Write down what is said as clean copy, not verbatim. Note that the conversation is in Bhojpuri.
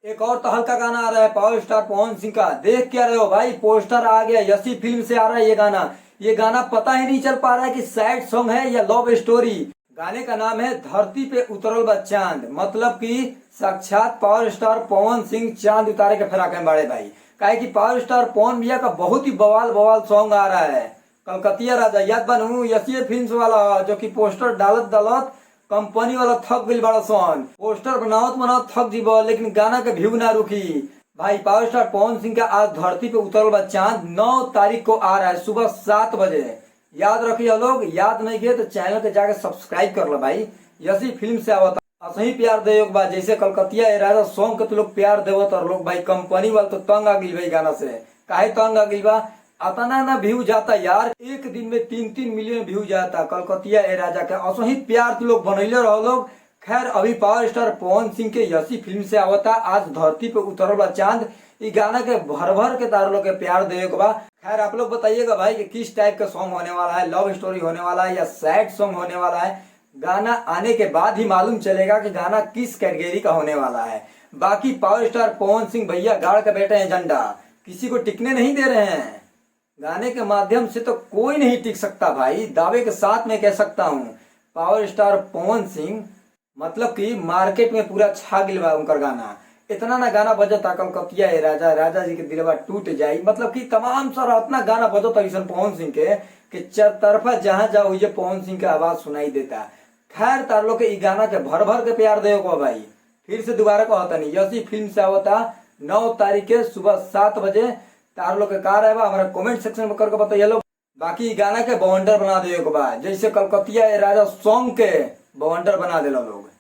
एक और तो हल्का गाना आ रहा है पावर स्टार पवन सिंह का। देख क्या रहे हो भाई, पोस्टर आ गया, यसी फिल्म से आ रहा है ये गाना। ये गाना पता ही नहीं चल पा रहा है कि सैड सॉन्ग है या लव स्टोरी। गाने का नाम है धरती पे उतरल बा चांद, मतलब कि साक्षात पावर स्टार पवन सिंह चांद उतारे के फिराक में बड़े भाई। काहे कि पावर स्टार पवन भैया का बहुत ही बवाल बवाल सॉन्ग आ रहा है। कलकतिया राजा याद बनू यसी फिल्म वाला, जो कि पोस्टर डालत डालत कंपनी वाला थक गई बड़ा सन। पोस्टर बनावत बनावत थक जीब, लेकिन गाना के व्यू ना रुकी भाई। पावर स्टार पवन सिंह का आज धरती पे उतरल बा चांद 9 तारीख को आ रहा है सुबह 7 बजे। याद रखिए लोग, याद नहीं गए तो चैनल के जाके सब्सक्राइब कर लो भाई। यसी फिल्म से आवता असही प्यार दे एक बार, जैसे कलकतिया ए राजा सॉन्ग के तो लोग प्यार देवत और लोग भाई कंपनी वाले तो तंग आ गई भाई गाना से। काहे तंग आ गई बा, अतना ना व्यू जाता यार, एक दिन में 3-3 मिलियन व्यू जाता कलकतिया ए राजा के। असही प्यार तो लोग बनैले रहो लोग। खैर अभी पावर स्टार पवन सिंह के यसी फिल्म से आवता आज धरती पे उतरल बा चांद। ई गाना के भर भर के तार लोग के प्यार देवे के बा। खैर आप लोग बताइएगा भाई कि किस टाइप का सॉन्ग होने वाला है, लव स्टोरी होने वाला है या सैड सॉन्ग होने वाला है। गाना आने के बाद ही मालूम चलेगा कि गाना किस कैटेगरी का होने वाला है। बाकी पावर स्टार पवन सिंह भैया गाड़ के बैठे हैं झंडा, किसी को टिकने नहीं दे रहे हैं। गाने के माध्यम से तो कोई नहीं टिक सकता भाई, दावे के साथ मैं कह सकता हूँ। पावर स्टार पवन सिंह मतलब कि मार्केट में पूरा छा गिल बा उनकर गाना। इतना ना गाना बजता कलकतिया ए राजा, राजा जी के दिलवा टूट जाई, मतलब कि तमाम सारा इतना गाना बजता ऐसा पवन सिंह के कि चरतरफा जहां जाओ ये पवन सिंह का आवाज सुनाई देता। खैर तार लोग के ई गाना के भर भर के प्यार दे को भाई। फिर से दोबारा कहता नहीं, यसी फिल्म से आवता 9 तारीख के सुबह 7 बजे। तार लोग के का रहे बा हमारा कमेंट सेक्शन में करके बताइए लोग। बाकी गाना के बवंडर बना दे को बा, जैसे कलकतिया ए राजा सॉन्ग के बवंडर बना दे लोग।